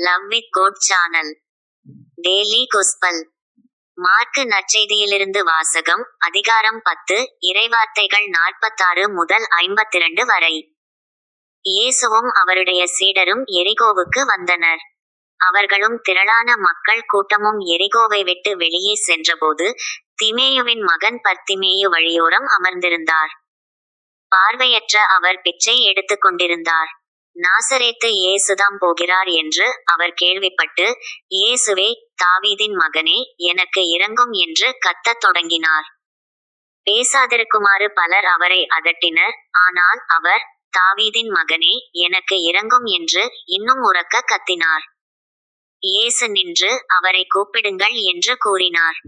Love with God channel daily gospel. Mark நற்செய்தியிலிருந்து வாசகம். அதிகாரம் 10, இறைவார்த்தைகள் 46 முதல் 52 வரை. இயேசுவும் அவருடைய சீடரும் எரிகோவுக்கு வந்தனர். அவர்களும் திரளான மக்கள் கூட்டமும் எரிகோவை விட்டு வெளியே சென்றபோது, திமேயுவின் மகன் பர்த்திமேயு வழியோரம் அமர்ந்திருந்தார். பார்வையற்ற அவர் பிச்சை எடுத்துக் கொண்டிருந்தார். நாசரேத்து இயேசுதாம் போகிறார் என்று அவர் கேள்விப்பட்டு, இயேசுவே, தாவீதின் மகனே, எனக்கு இரங்கும் என்று கத்தத் தொடங்கினார். பேசாதிருக்குமாறு பலர் அவரை அதட்டினர். ஆனால் அவர், தாவீதின் மகனே, எனக்கு இரங்கும் என்று இன்னும் உரக்க கத்தினார். இயேசு நின்று, அவரை கூப்பிடுங்கள் என்று கூறினார்.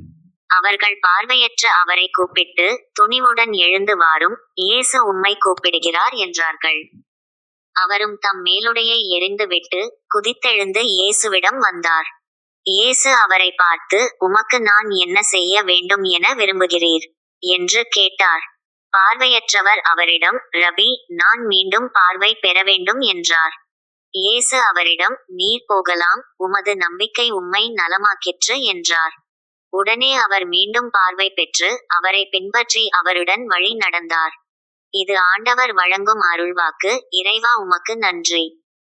அவர்கள் பார்வையற்ற அவரை கூப்பிட்டு, துணிவுடன் எழுந்து வாரும், இயேசு உம்மை கூப்பிடுகிறார் என்றார்கள். அவரும் தம் மேலுடையை எறிந்துவிட்டு குதித்தெழுந்து இயேசுவிடம் வந்தார். இயேசு அவரை பார்த்து, உமக்கு நான் என்ன செய்ய வேண்டும் என விரும்புகிறீர் என்று கேட்டார். பார்வையற்றவர் அவரிடம், ரபி, நான் மீண்டும் பார்வை பெற வேண்டும் என்றார். இயேசு அவரிடம், நீர் போகலாம், உமது நம்பிக்கை உம்மை நலமாக்கிற்று என்றார். உடனே அவர் மீண்டும் பார்வை பெற்று அவரை பின்பற்றி அவருடன் வழி நடந்தார். இது ஆண்டவர் வழங்கும் அருள்வாக்கு. இறைவா, உமக்கு நன்றி.